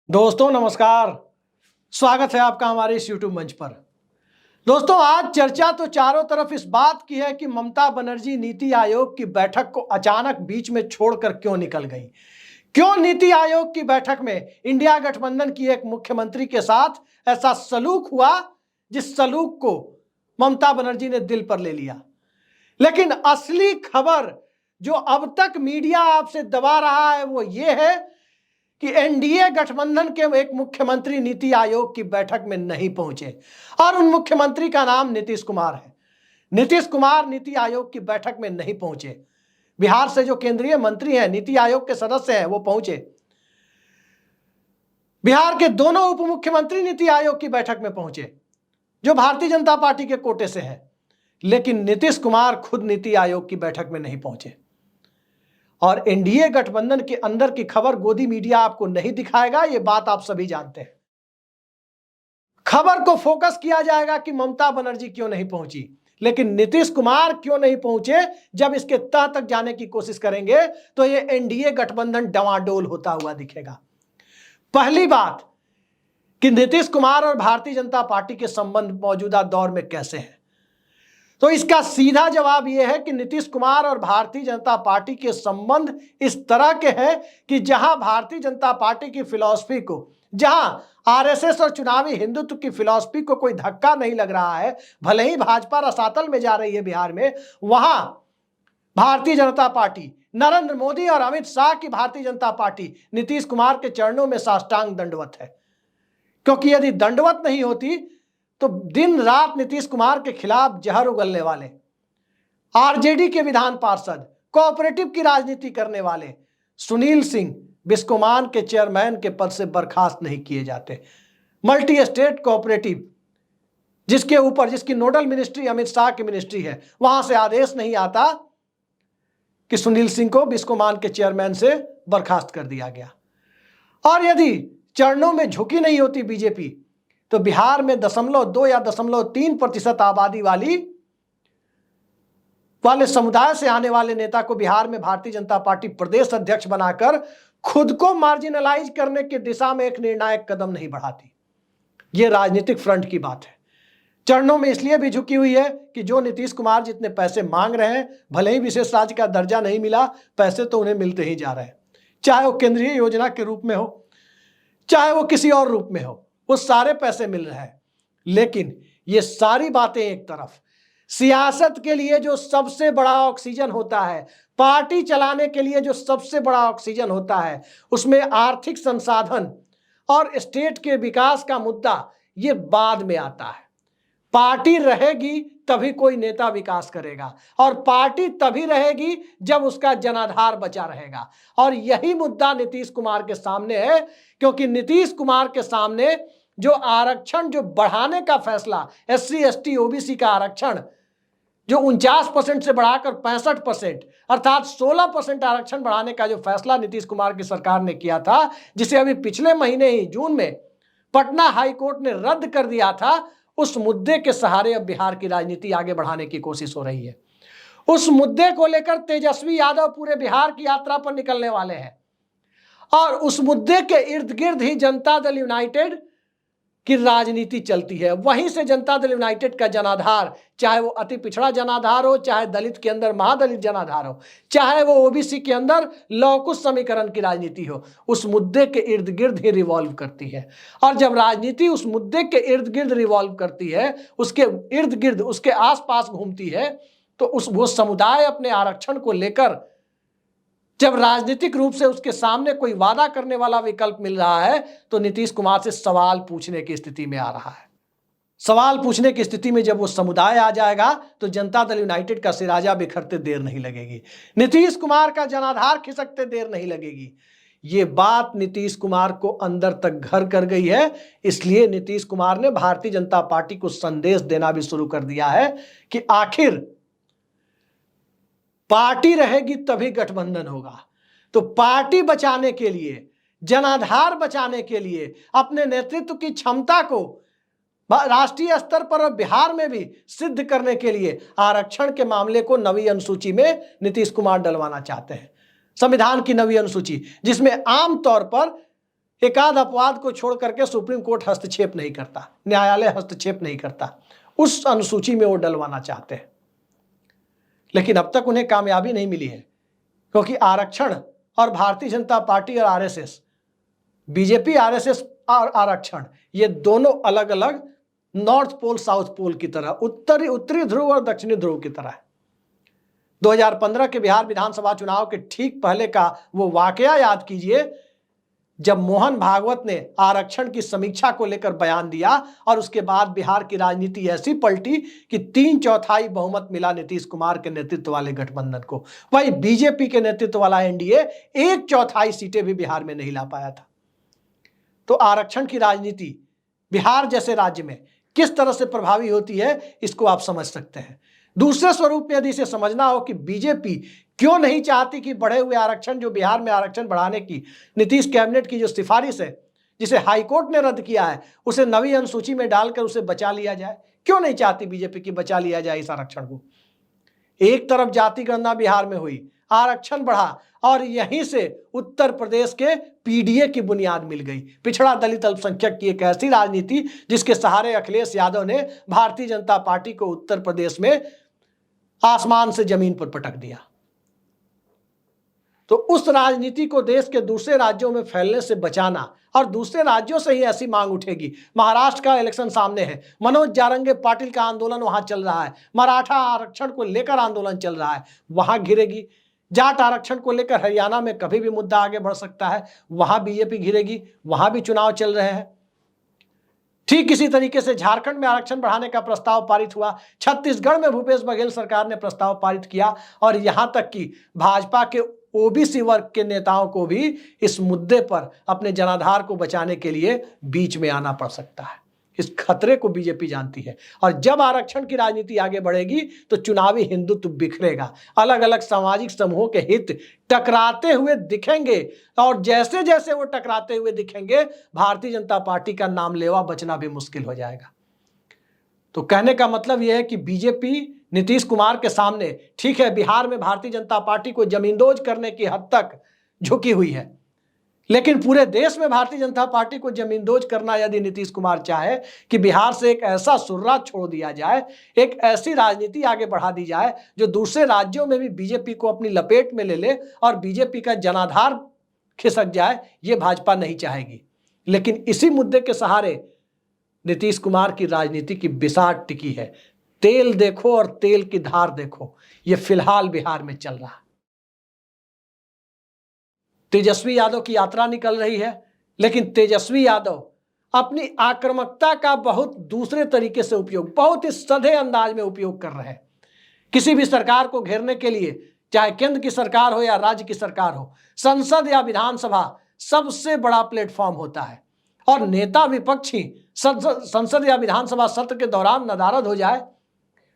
दोस्तों नमस्कार। स्वागत है आपका हमारे इस YouTube मंच पर। दोस्तों आज चर्चा तो चारों तरफ इस बात की है कि ममता बनर्जी नीति आयोग की बैठक को अचानक बीच में छोड़कर क्यों निकल गई। क्यों नीति आयोग की बैठक में इंडिया गठबंधन की एक मुख्यमंत्री के साथ ऐसा सलूक हुआ जिस सलूक को ममता बनर्जी ने दिल पर ले लिया। लेकिन असली खबर जो अब तक मीडिया आपसे दबा रहा है वो ये है कि एनडीए गठबंधन के एक मुख्यमंत्री नीति आयोग की बैठक में नहीं पहुंचे और उन मुख्यमंत्री का नाम नीतीश कुमार है। नीतीश कुमार नीति आयोग की बैठक में नहीं पहुंचे। बिहार से जो केंद्रीय मंत्री हैं, नीति आयोग के सदस्य हैं, वो पहुंचे। बिहार के दोनों उप मुख्यमंत्री नीति आयोग की बैठक में पहुंचे जो भारतीय जनता पार्टी के कोटे से है, लेकिन नीतीश कुमार खुद नीति आयोग की बैठक में नहीं पहुंचे। और एनडीए गठबंधन के अंदर की खबर गोदी मीडिया आपको नहीं दिखाएगा, यह बात आप सभी जानते हैं। खबर को फोकस किया जाएगा कि ममता बनर्जी क्यों नहीं पहुंची, लेकिन नीतीश कुमार क्यों नहीं पहुंचे जब इसके तह तक जाने की कोशिश करेंगे तो यह एनडीए गठबंधन डवाडोल होता हुआ दिखेगा। पहली बात कि नीतीश कुमार और भारतीय जनता पार्टी के संबंध मौजूदा दौर में कैसे हैं, तो इसका सीधा जवाब यह है कि नीतीश कुमार और भारतीय जनता पार्टी के संबंध इस तरह के हैं कि जहां भारतीय जनता पार्टी की फिलॉसफी को, जहां आरएसएस और चुनावी हिंदुत्व की फिलॉसफी को कोई धक्का नहीं लग रहा है, भले ही भाजपा रसातल में जा रही है बिहार में, वहां भारतीय जनता पार्टी, नरेंद्र मोदी और अमित शाह की भारतीय जनता पार्टी नीतीश कुमार के चरणों में साष्टांग दंडवत है। क्योंकि यदि दंडवत नहीं होती तो दिन रात नीतीश कुमार के खिलाफ जहर उगलने वाले, आरजेडी के विधान पार्षद, कोऑपरेटिव की राजनीति करने वाले सुनील सिंह बिस्कोमान के चेयरमैन के पद से बर्खास्त नहीं किए जाते। मल्टी स्टेट कोऑपरेटिव जिसके ऊपर, जिसकी नोडल मिनिस्ट्री अमित शाह की मिनिस्ट्री है, वहां से आदेश नहीं आता कि सुनील सिंह को बिस्कोमान के चेयरमैन से बर्खास्त कर दिया गया। और यदि चरणों में झुकी नहीं होती बीजेपी तो बिहार में 0.2 या 0.3% आबादी वाले समुदाय से आने वाले नेता को बिहार में भारतीय जनता पार्टी प्रदेश अध्यक्ष बनाकर खुद को मार्जिनलाइज करने की दिशा में एक निर्णायक कदम नहीं बढ़ाती। यह राजनीतिक फ्रंट की बात है। चरणों में इसलिए भी झुकी हुई है कि जो नीतीश कुमार जितने पैसे मांग रहे हैं, भले ही विशेष राज्य का दर्जा नहीं मिला, पैसे तो उन्हें मिलते ही जा रहे हैं, चाहे वो केंद्रीय योजना के रूप में हो, चाहे वो किसी और रूप में हो, वो सारे पैसे मिल रहे हैं। लेकिन ये सारी बातें एक तरफ, सियासत के लिए जो सबसे बड़ा ऑक्सीजन होता है, पार्टी चलाने के लिए जो सबसे बड़ा ऑक्सीजन होता है, उसमें आर्थिक संसाधन और स्टेट के विकास का मुद्दा ये बाद में आता है। पार्टी रहेगी तभी कोई नेता विकास करेगा, और पार्टी तभी रहेगी जब उसका जनाधार बचा रहेगा। और यही मुद्दा नीतीश कुमार के सामने है, क्योंकि नीतीश कुमार के सामने जो आरक्षण जो बढ़ाने का फैसला, SC ST OBC का आरक्षण जो 49% से बढ़ाकर 65% अर्थात 16% आरक्षण बढ़ाने का जो फैसला नीतीश कुमार की सरकार ने किया था, जिसे अभी पिछले महीने ही जून में पटना हाई कोर्ट ने रद्द कर दिया था, उस मुद्दे के सहारे अब बिहार की राजनीति आगे बढ़ाने की कोशिश हो रही है। उस मुद्दे को लेकर तेजस्वी यादव पूरे बिहार की यात्रा पर निकलने वाले हैं, और उस मुद्दे के इर्द गिर्द ही जनता दल यूनाइटेड की राजनीति चलती है। वहीं से जनता दल यूनाइटेड का जनाधार, चाहे वो अति पिछड़ा जनाधार हो, चाहे दलित के अंदर महादलित जनाधार हो, चाहे वो ओबीसी के अंदर लौकुश समीकरण की राजनीति हो, उस मुद्दे के इर्द गिर्द ही रिवॉल्व करती है। और जब राजनीति उस मुद्दे के इर्द गिर्द रिवॉल्व करती है, उसके इर्द गिर्द, उसके आसपास घूमती है, तो वो समुदाय अपने आरक्षण को लेकर जब राजनीतिक रूप से उसके सामने कोई वादा करने वाला विकल्प मिल रहा है, तो नीतीश कुमार से सवाल पूछने की स्थिति में आ रहा है। सवाल पूछने की स्थिति में जब वो समुदाय आ जाएगा तो जनता दल यूनाइटेड का सिराजा बिखरते देर नहीं लगेगी, नीतीश कुमार का जनाधार खिसकते देर नहीं लगेगी। ये बात नीतीश कुमार को अंदर तक घर कर गई है। इसलिए नीतीश कुमार ने भारतीय जनता पार्टी को संदेश देना भी शुरू कर दिया है कि आखिर पार्टी रहेगी तभी गठबंधन होगा। तो पार्टी बचाने के लिए, जनाधार बचाने के लिए, अपने नेतृत्व की क्षमता को राष्ट्रीय स्तर पर और बिहार में भी सिद्ध करने के लिए आरक्षण के मामले को नवी अनुसूची में नीतीश कुमार डलवाना चाहते हैं। संविधान की नवी अनुसूची, जिसमें आमतौर पर एकाध अपवाद को छोड़ करके सुप्रीम कोर्ट हस्तक्षेप नहीं करता, न्यायालय हस्तक्षेप नहीं करता, उस अनुसूची में वो डलवाना चाहते हैं। लेकिन अब तक उन्हें कामयाबी नहीं मिली है, क्योंकि आरक्षण और भारतीय जनता पार्टी और आरएसएस, बीजेपी आरएसएस और आरक्षण, ये दोनों अलग अलग नॉर्थ पोल साउथ पोल की तरह, उत्तरी ध्रुव और दक्षिणी ध्रुव की तरह है। 2015 के बिहार विधानसभा चुनाव के ठीक पहले का वो वाकया याद कीजिए, जब मोहन भागवत ने आरक्षण की समीक्षा को लेकर बयान दिया और उसके बाद बिहार की राजनीति ऐसी पलटी कि 3/4 बहुमत मिला नीतीश कुमार के नेतृत्व वाले गठबंधन को। वही बीजेपी के नेतृत्व वाला एनडीए 1/4 सीटें भी बिहार में नहीं ला पाया था। तो आरक्षण की राजनीति बिहार जैसे राज्य में किस तरह से प्रभावी होती है, इसको आप समझ सकते हैं। दूसरे स्वरूप में यदि इसे समझना हो कि बीजेपी क्यों नहीं चाहती कि बढ़े हुए आरक्षण, जो बिहार में आरक्षण बढ़ाने की नीतीश कैबिनेट की जो सिफारिश है, जिसे हाईकोर्ट ने रद्द किया है, उसे नवी अनुसूची में डालकर उसे बचा लिया जाए, क्यों नहीं चाहती बीजेपी की बचा लिया जाए इस आरक्षण को? एक तरफ जाति गणना बिहार में हुई, आरक्षण बढ़ा, और यहीं से उत्तर प्रदेश के पीडीए की बुनियाद मिल गई, पिछड़ा दलित अल्पसंख्यक की एक ऐसी राजनीति जिसके सहारे अखिलेश यादव ने भारतीय जनता पार्टी को उत्तर प्रदेश में आसमान से जमीन पर पटक दिया। तो उस राजनीति को देश के दूसरे राज्यों में फैलने से बचाना, और दूसरे राज्यों से ही ऐसी मांग उठेगी। महाराष्ट्र का इलेक्शन सामने है, मनोज जारंगे पाटिल का आंदोलन वहां चल रहा है, मराठा आरक्षण को लेकर आंदोलन चल रहा है, वहां घिरेगी। जाट आरक्षण को लेकर हरियाणा में कभी भी मुद्दा आगे बढ़ सकता है, वहां बीजेपी घिरेगी, वहां भी चुनाव चल रहे हैं। ठीक इसी तरीके से झारखंड में आरक्षण बढ़ाने का प्रस्ताव पारित हुआ, छत्तीसगढ़ में भूपेश बघेल सरकार ने प्रस्ताव पारित किया, और यहां तक कि भाजपा के ओबीसी वर्ग के नेताओं को भी इस मुद्दे पर अपने जनाधार को बचाने के लिए बीच में आना पड़ सकता है। इस खतरे को बीजेपी जानती है, और जब आरक्षण की राजनीति आगे बढ़ेगी तो चुनावी हिंदुत्व बिखरेगा, अलग अलग सामाजिक समूहों के हित टकराते हुए दिखेंगे, और जैसे जैसे वो टकराते हुए दिखेंगे, भारतीय जनता पार्टी का नाम लेवा बचना भी मुश्किल हो जाएगा। तो कहने का मतलब यह है कि बीजेपी नीतीश कुमार के सामने, ठीक है, बिहार में भारतीय जनता पार्टी को जमींदोज करने की हद तक झुकी हुई है, लेकिन पूरे देश में भारतीय जनता पार्टी को जमींदोज करना यदि नीतीश कुमार चाहे कि बिहार से एक ऐसा सुर्रा छोड़ दिया जाए, एक ऐसी राजनीति आगे बढ़ा दी जाए जो दूसरे राज्यों में भी बीजेपी को अपनी लपेट में ले ले और बीजेपी का जनाधार खिसक जाए, ये भाजपा नहीं चाहेगी। लेकिन इसी मुद्दे के सहारे नीतीश कुमार की राजनीति की बिसात टिकी है। तेल देखो और तेल की धार देखो, ये फिलहाल बिहार में चल रहा है। तेजस्वी यादव की यात्रा निकल रही है, लेकिन तेजस्वी यादव अपनी आक्रामकता का बहुत दूसरे तरीके से उपयोग, बहुत ही सधे अंदाज में उपयोग कर रहे हैं। किसी भी सरकार को घेरने के लिए, चाहे केंद्र की सरकार हो या राज्य की सरकार हो, संसद या विधानसभा सबसे बड़ा प्लेटफॉर्म होता है, और नेता विपक्षी संसद या विधानसभा सत्र के दौरान नदारद हो जाए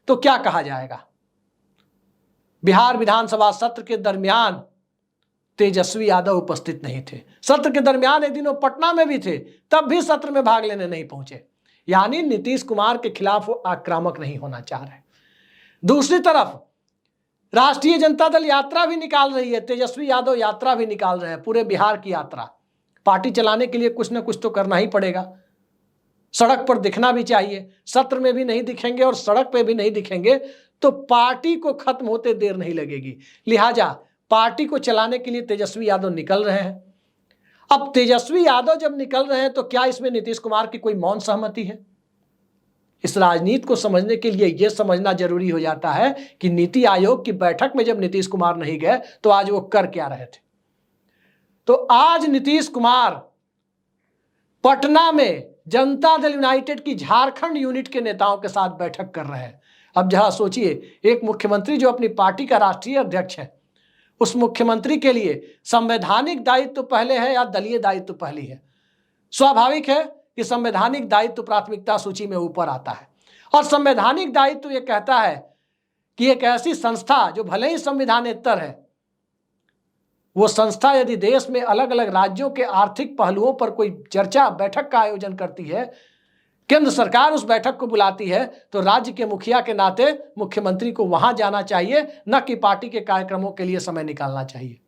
तो क्या कहा जाएगा। बिहार विधानसभा सत्र के दरमियान तेजस्वी यादव उपस्थित नहीं थे। सत्र के दरमियान एक दिन वो पटना में भी थे, तब भी सत्र में भाग लेने नहीं पहुंचे। यानी नीतीश कुमार के खिलाफ वो आक्रामक नहीं होना चाह रहे। दूसरी तरफ राष्ट्रीय जनता दल यात्रा भी निकाल रही है, तेजस्वी यादव यात्रा भी निकाल रहे हैं, पूरे बिहार की यात्रा। पार्टी चलाने के लिए कुछ ना कुछ तो करना ही पड़ेगा, सड़क पर दिखना भी चाहिए। सत्र में भी नहीं दिखेंगे और सड़क पे भी नहीं दिखेंगे तो पार्टी को खत्म होते देर नहीं लगेगी। लिहाजा पार्टी को चलाने के लिए तेजस्वी यादव निकल रहे हैं। अब तेजस्वी यादव जब निकल रहे हैं तो क्या इसमें नीतीश कुमार की कोई मौन सहमति है? इस राजनीति को समझने के लिए यह समझना जरूरी हो जाता है कि नीति आयोग की बैठक में जब नीतीश कुमार नहीं गए तो आज वो कर क्या रहे थे। तो आज नीतीश कुमार पटना में जनता दल यूनाइटेड की झारखंड यूनिट के नेताओं के साथ बैठक कर रहे हैं। अब जरा सोचिए, एक मुख्यमंत्री जो अपनी पार्टी का राष्ट्रीय अध्यक्ष है, उस मुख्यमंत्री के लिए संवैधानिक दायित्व पहले है या दलीय दायित्व पहले है? स्वाभाविक है कि संवैधानिक दायित्व प्राथमिकता सूची में ऊपर आता है, और संवैधानिक दायित्व यह कहता है कि एक ऐसी संस्था जो भले ही संविधानेतर है, वो संस्था यदि देश में अलग अलग राज्यों के आर्थिक पहलुओं पर कोई चर्चा बैठक का आयोजन करती है, केंद्र सरकार उस बैठक को बुलाती है, तो राज्य के मुखिया के नाते मुख्यमंत्री को वहां जाना चाहिए, न कि पार्टी के कार्यक्रमों के लिए समय निकालना चाहिए।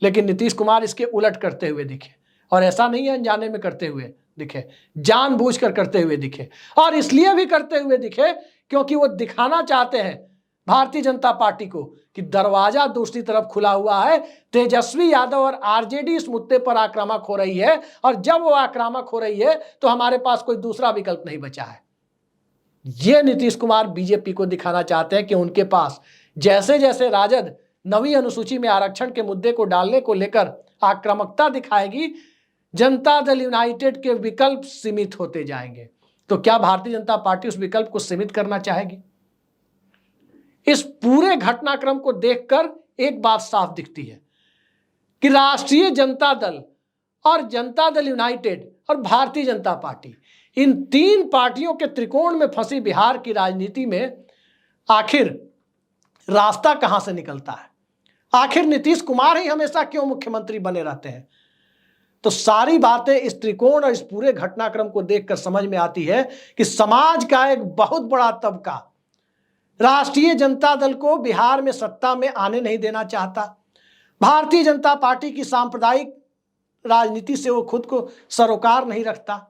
लेकिन नीतीश कुमार इसके उलट करते हुए दिखे। और ऐसा नहीं है अनजाने में करते हुए दिखे, जानबूझकर करते हुए दिखे, और इसलिए भी करते हुए दिखे क्योंकि वो दिखाना चाहते हैं भारतीय जनता पार्टी को कि दरवाजा दूसरी तरफ खुला हुआ है। तेजस्वी यादव और आरजेडी इस मुद्दे पर आक्रामक हो रही है, और जब वो आक्रामक हो रही है तो हमारे पास कोई दूसरा विकल्प नहीं बचा है। ये नीतीश कुमार बीजेपी को दिखाना चाहते हैं कि उनके पास जैसे जैसे राजद नवीं अनुसूची में आरक्षण के मुद्दे को डालने को लेकर आक्रामकता दिखाएगी, जनता दल यूनाइटेड के विकल्प सीमित होते जाएंगे। तो क्या भारतीय जनता पार्टी उस विकल्प को सीमित करना चाहेगी? इस पूरे घटनाक्रम को देखकर एक बात साफ दिखती है कि राष्ट्रीय जनता दल और जनता दल यूनाइटेड और भारतीय जनता पार्टी, इन तीन पार्टियों के त्रिकोण में फंसी बिहार की राजनीति में आखिर रास्ता कहां से निकलता है? आखिर नीतीश कुमार ही हमेशा क्यों मुख्यमंत्री बने रहते हैं? तो सारी बातें इस त्रिकोण और इस पूरे घटनाक्रम को देखकर समझ में आती है कि समाज का एक बहुत बड़ा तबका राष्ट्रीय जनता दल को बिहार में सत्ता में आने नहीं देना चाहता। भारतीय जनता पार्टी की सांप्रदायिक राजनीति से वो खुद को सरोकार नहीं रखता,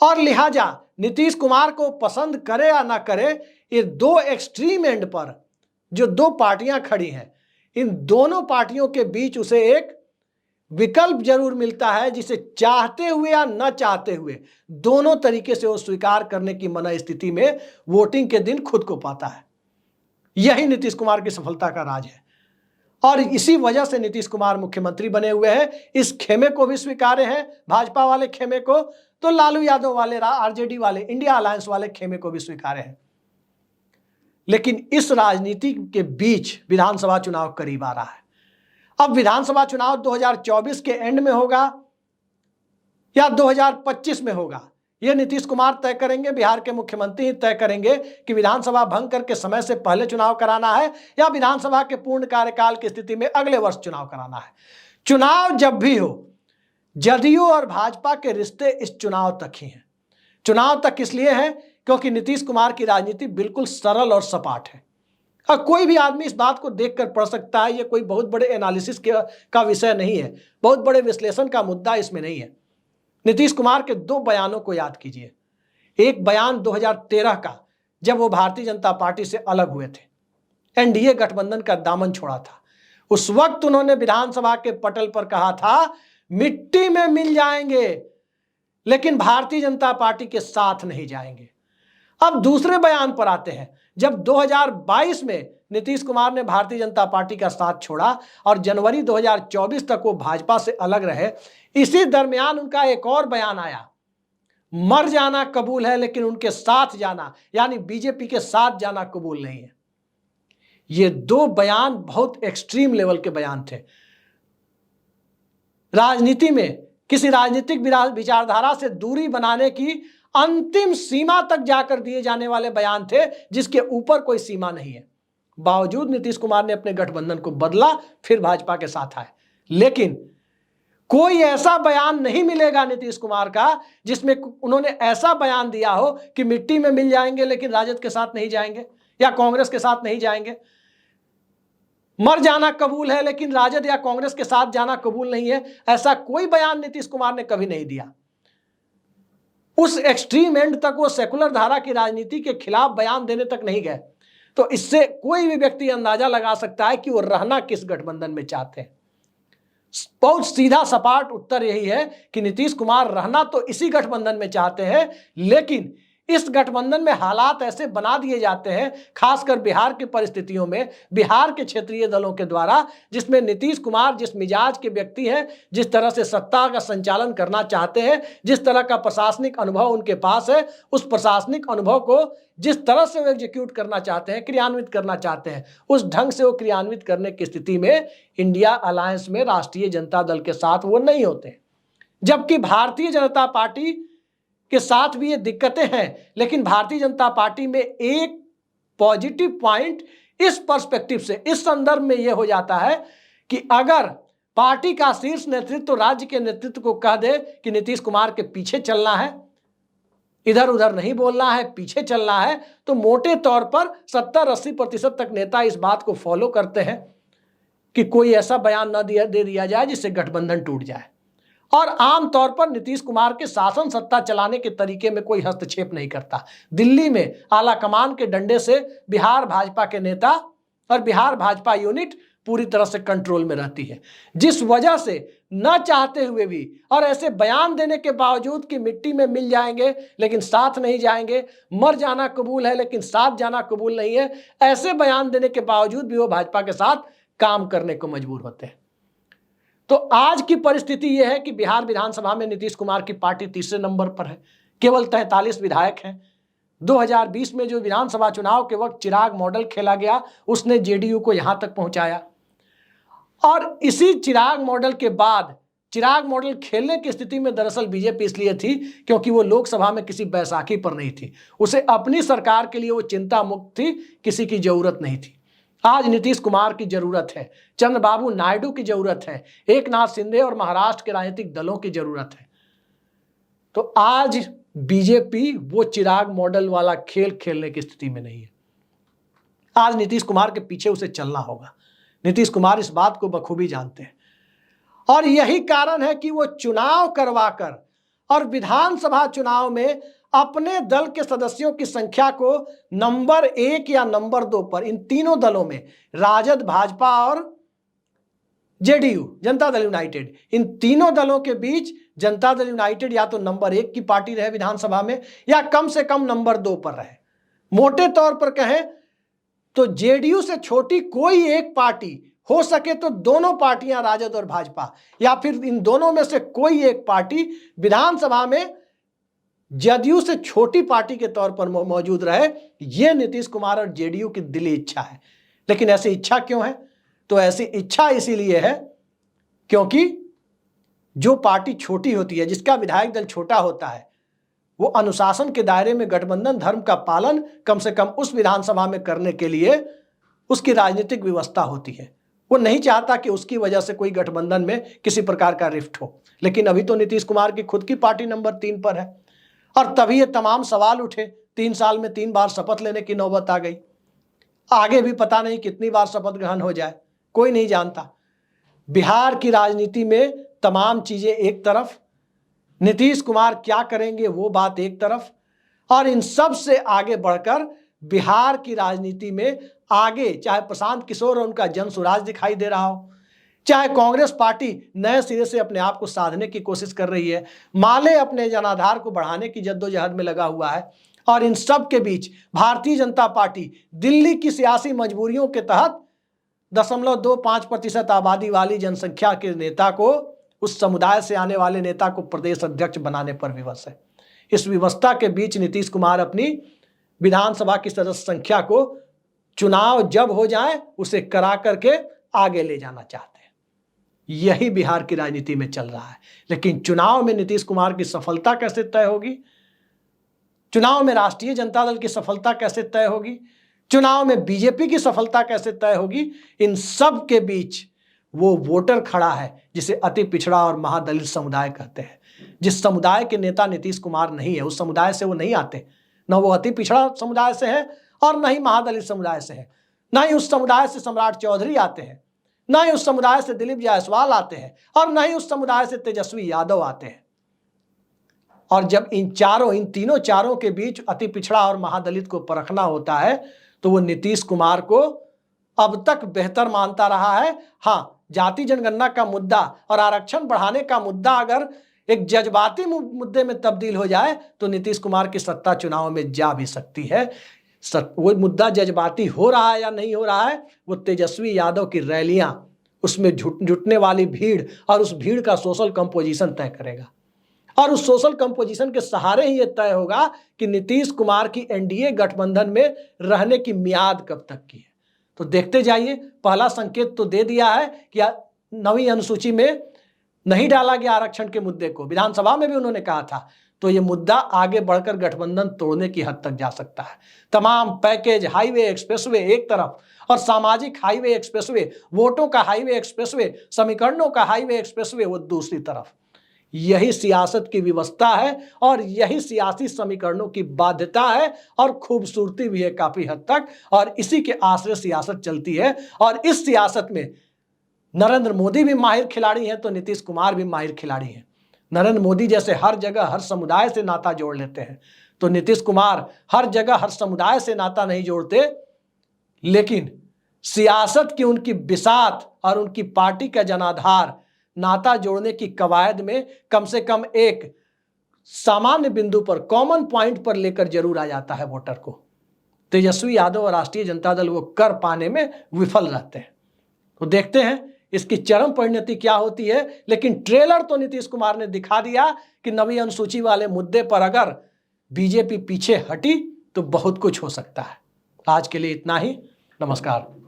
और लिहाजा नीतीश कुमार को पसंद करे या ना करे, ये दो एक्सट्रीम एंड पर जो दो पार्टियां खड़ी हैं, इन दोनों पार्टियों के बीच उसे एक विकल्प जरूर मिलता है जिसे चाहते हुए या न चाहते हुए दोनों तरीके से वो स्वीकार करने की मन स्थिति में वोटिंग के दिन खुद को पाता है। यही नीतीश कुमार की सफलता का राज है, और इसी वजह से नीतीश कुमार मुख्यमंत्री बने हुए हैं। इस खेमे को भी स्वीकारे हैं भाजपा वाले खेमे को, तो लालू यादव वाले, आरजेडी वाले, इंडिया अलायंस वाले खेमे को भी स्वीकारे हैं। लेकिन इस राजनीति के बीच विधानसभा चुनाव करीब आ रहा है। अब विधानसभा चुनाव 2024 के एंड में होगा या 2025 में होगा, यह नीतीश कुमार तय करेंगे, बिहार के मुख्यमंत्री ही तय करेंगे कि विधानसभा भंग करके समय से पहले चुनाव कराना है या विधानसभा के पूर्ण कार्यकाल की स्थिति में अगले वर्ष चुनाव कराना है। चुनाव जब भी हो, जदयू और भाजपा के रिश्ते इस चुनाव तक ही हैं। चुनाव तक इसलिए है क्योंकि नीतीश कुमार की राजनीति बिल्कुल सरल और सपाट है। कोई भी आदमी इस बात को देखकर पढ़ सकता है, ये कोई बहुत बड़े एनालिसिस का विषय नहीं है, बहुत बड़े विश्लेषण का मुद्दा इसमें नहीं है। नीतीश कुमार के दो बयानों को याद कीजिए। एक बयान 2013 का, जब वो भारतीय जनता पार्टी से अलग हुए थे, एनडीए गठबंधन का दामन छोड़ा था। उस वक्त उन्होंने विधानसभा के पटल पर कहा था, मिट्टी में मिल जाएंगे लेकिन भारतीय जनता पार्टी के साथ नहीं जाएंगे। अब दूसरे बयान पर आते हैं, जब 2022 में नीतीश कुमार ने भारतीय जनता पार्टी का साथ छोड़ा और जनवरी 2024 तक वो भाजपा से अलग रहे, इसी दरमियान उनका एक और बयान आया, मर जाना कबूल है लेकिन उनके साथ जाना, यानी बीजेपी के साथ जाना कबूल नहीं है। ये दो बयान बहुत एक्सट्रीम लेवल के बयान थे। राजनीति में किसी राजनीतिक विचारधारा से दूरी बनाने की अंतिम सीमा तक जाकर दिए जाने वाले बयान थे, जिसके ऊपर कोई सीमा नहीं है। बावजूद नीतीश कुमार ने अपने गठबंधन को बदला, फिर भाजपा के साथ आए, लेकिन कोई ऐसा बयान नहीं मिलेगा नीतीश कुमार का जिसमें उन्होंने ऐसा बयान दिया हो कि मिट्टी में मिल जाएंगे लेकिन राजद के साथ नहीं जाएंगे या कांग्रेस के साथ नहीं जाएंगे। मर जाना कबूल है लेकिन राजद या कांग्रेस के साथ जाना कबूल नहीं है, ऐसा कोई बयान नीतीश कुमार ने कभी नहीं दिया। उस एक्सट्रीम एंड तक वो सेकुलर धारा की राजनीति के खिलाफ बयान देने तक नहीं गए। तो इससे कोई भी व्यक्ति अंदाजा लगा सकता है कि वो रहना किस गठबंधन में चाहते हैं। बहुत सीधा सपाट उत्तर यही है कि नीतीश कुमार रहना तो इसी गठबंधन में चाहते हैं, लेकिन इस गठबंधन में हालात ऐसे बना दिए जाते हैं, खासकर बिहार की परिस्थितियों में, बिहार के क्षेत्रीय दलों के द्वारा, जिसमें नीतीश कुमार जिस मिजाज के व्यक्ति हैं, जिस तरह से सत्ता का संचालन करना चाहते हैं, जिस तरह का प्रशासनिक अनुभव उनके पास है, उस प्रशासनिक अनुभव को जिस तरह से वो एग्जीक्यूट करना चाहते हैं, क्रियान्वित करना चाहते हैं, उस ढंग से वो क्रियान्वित करने की स्थिति में इंडिया अलायंस में राष्ट्रीय जनता दल के साथ वो नहीं होते। जबकि भारतीय जनता पार्टी के साथ भी ये दिक्कतें हैं, लेकिन भारतीय जनता पार्टी में एक पॉजिटिव पॉइंट इस पर्सपेक्टिव से, इस संदर्भ में यह हो जाता है कि अगर पार्टी का शीर्ष नेतृत्व राज्य के नेतृत्व को कह दे कि नीतीश कुमार के पीछे चलना है, इधर उधर नहीं बोलना है, पीछे चलना है, तो मोटे तौर पर 70-80% तक नेता इस बात को फॉलो करते हैं कि कोई ऐसा बयान न दे दिया जाए जिससे गठबंधन टूट जाए। और आमतौर पर नीतीश कुमार के शासन सत्ता चलाने के तरीके में कोई हस्तक्षेप नहीं करता। दिल्ली में आला कमान के डंडे से बिहार भाजपा के नेता और बिहार भाजपा यूनिट पूरी तरह से कंट्रोल में रहती है, जिस वजह से न चाहते हुए भी और ऐसे बयान देने के बावजूद कि मिट्टी में मिल जाएंगे लेकिन साथ नहीं जाएंगे, मर जाना कबूल है लेकिन साथ जाना कबूल नहीं है, ऐसे बयान देने के बावजूद भी वो भाजपा के साथ काम करने को मजबूर होते हैं। तो आज की परिस्थिति यह है कि बिहार विधानसभा में नीतीश कुमार की पार्टी तीसरे नंबर पर है, केवल 43 विधायक हैं। 2020 में जो विधानसभा चुनाव के वक्त चिराग मॉडल खेला गया, उसने जेडीयू को यहां तक पहुंचाया। और इसी चिराग मॉडल के बाद, चिराग मॉडल खेलने की स्थिति में दरअसल बीजेपी इसलिए थी क्योंकि वो लोकसभा में किसी बैसाखी पर नहीं थी, उसे अपनी सरकार के लिए वो चिंता मुक्त थी, किसी की जरूरत नहीं थी। आज नीतीश कुमार की जरूरत है, चंद्रबाबू नायडू की जरूरत है, एकनाथ शिंदे और महाराष्ट्र के राजनीतिक दलों की जरूरत है। तो आज बीजेपी वो चिराग मॉडल वाला खेल खेलने की स्थिति में नहीं है। आज नीतीश कुमार के पीछे उसे चलना होगा। नीतीश कुमार इस बात को बखूबी जानते हैं और यही कारण है कि वो चुनाव करवाकर और विधानसभा चुनाव में अपने दल के सदस्यों की संख्या को नंबर 1 या नंबर 2 पर, इन तीनों दलों में, राजद, भाजपा और जेडीयू, जनता दल यूनाइटेड, इन तीनों दलों के बीच जनता दल यूनाइटेड या तो नंबर 1 की पार्टी रहे विधानसभा में या कम से कम नंबर 2 पर रहे। मोटे तौर पर कहें तो जेडीयू से छोटी कोई एक पार्टी, हो सके तो दोनों पार्टियां, राजद और भाजपा, या फिर इन दोनों में से कोई एक पार्टी विधानसभा में जदयू से छोटी पार्टी के तौर पर मौजूद रहे, यह नीतीश कुमार और जेडीयू की दिली इच्छा है। लेकिन ऐसी इच्छा क्यों है? तो ऐसी इच्छा इसीलिए है क्योंकि जो पार्टी छोटी होती है, जिसका विधायक दल छोटा होता है, वो अनुशासन के दायरे में गठबंधन धर्म का पालन कम से कम उस विधानसभा में करने के लिए उसकी राजनीतिक व्यवस्था होती है। वो नहीं चाहता कि उसकी वजह से कोई गठबंधन में किसी प्रकार का रिफ्ट हो। लेकिन अभी तो नीतीश कुमार की खुद की पार्टी नंबर 3 पर है और तभी ये तमाम सवाल उठे। 3 साल में 3 बार शपथ लेने की नौबत आ गई। आगे भी पता नहीं कितनी बार शपथ ग्रहण हो जाए, कोई नहीं जानता। बिहार की राजनीति में तमाम चीजें एक तरफ, नीतीश कुमार क्या करेंगे वो बात एक तरफ, और इन सब से आगे बढ़कर बिहार की राजनीति में आगे चाहे प्रशांत किशोर और उनका जन स्वराज दिखाई दे रहा हो, चाहे कांग्रेस पार्टी नए सिरे से अपने आप को साधने की कोशिश कर रही है, माले अपने जनाधार को बढ़ाने की जद्दोजहद में लगा हुआ है, और इन सब के बीच भारतीय जनता पार्टी दिल्ली की सियासी मजबूरियों के तहत 0.25% आबादी वाली जनसंख्या के नेता को, उस समुदाय से आने वाले नेता को प्रदेश अध्यक्ष बनाने पर विवश है। इस विवशता के बीच नीतीश कुमार अपनी विधानसभा की सदस्य संख्या को चुनाव जब हो जाए उसे करा करके आगे ले जाना चाहते हैं। यही बिहार की राजनीति में चल रहा है। लेकिन चुनाव में नीतीश कुमार की सफलता कैसे तय होगी, चुनाव में राष्ट्रीय जनता दल की सफलता कैसे तय होगी, चुनाव में बीजेपी की सफलता कैसे तय होगी, इन सब के बीच वो वोटर खड़ा है जिसे अति पिछड़ा और महादलित समुदाय कहते हैं। जिस समुदाय के नेता नीतीश कुमार नहीं है, उस समुदाय से वो नहीं आते। न वो अति पिछड़ा समुदाय से है और न ही महादलित समुदाय से है, न ही उस समुदाय से सम्राट चौधरी आते हैं, न ही उस समुदाय से दिलीप जायसवाल आते हैं, और न ही उस समुदाय से तेजस्वी यादव आते हैं। और जब इन तीनों चारों के बीच अति पिछड़ा और महादलित को परखना होता है तो वो नीतीश कुमार को अब तक बेहतर मानता रहा है। हाँ, जाति जनगणना का मुद्दा और आरक्षण बढ़ाने का मुद्दा अगर एक जज्बाती मुद्दे में तब्दील हो जाए तो नीतीश कुमार की सत्ता चुनाव में जा भी सकती है। वो मुद्दा जज्बाती हो रहा है या नहीं हो रहा है, वो तेजस्वी यादव की रैलियां, उसमें जुटने वाली भीड़ और उस भीड़ का सोशल कंपोजिशन तय करेगा। और उस सोशल कंपोजिशन के सहारे ही ये तय होगा कि नीतीश कुमार की एनडीए गठबंधन में रहने की मियाद कब तक की है। तो देखते जाइए। पहला संकेत तो दे दिया है कि 9वीं अनुसूची में नहीं डाला गया आरक्षण के मुद्दे को, विधानसभा में भी उन्होंने कहा था। तो ये मुद्दा आगे बढ़कर गठबंधन तोड़ने की हद तक जा सकता है। तमाम पैकेज, हाईवे एक्सप्रेसवे एक तरफ और सामाजिक हाईवे एक्सप्रेसवे, वोटों का हाईवे एक्सप्रेसवे, समीकरणों का हाईवे एक्सप्रेसवे वो दूसरी तरफ। यही सियासत की व्यवस्था है और यही सियासी समीकरणों की बाध्यता है और खूबसूरती भी है काफी हद तक, और इसी के आश्रय सियासत चलती है। और इस सियासत में नरेंद्र मोदी भी माहिर खिलाड़ी हैं तो नीतीश कुमार भी माहिर खिलाड़ी हैं। नरेंद्र मोदी जैसे हर जगह हर समुदाय से नाता जोड़ लेते हैं, तो नीतीश कुमार हर जगह हर समुदाय से नाता नहीं जोड़ते, लेकिन सियासत की उनकी बिसात और उनकी पार्टी का जनाधार नाता जोड़ने की कवायद में कम से कम एक सामान्य बिंदु पर, कॉमन पॉइंट पर लेकर जरूर आ जाता है वोटर को। तेजस्वी यादव और राष्ट्रीय जनता दल वो कर पाने में विफल रहते हैं। तो देखते हैं इसकी चरम परिणति क्या होती है। लेकिन ट्रेलर तो नीतीश कुमार ने दिखा दिया कि नवी अनुसूची वाले मुद्दे पर अगर बीजेपी पीछे हटी तो बहुत कुछ हो सकता है। आज के लिए इतना ही। नमस्कार।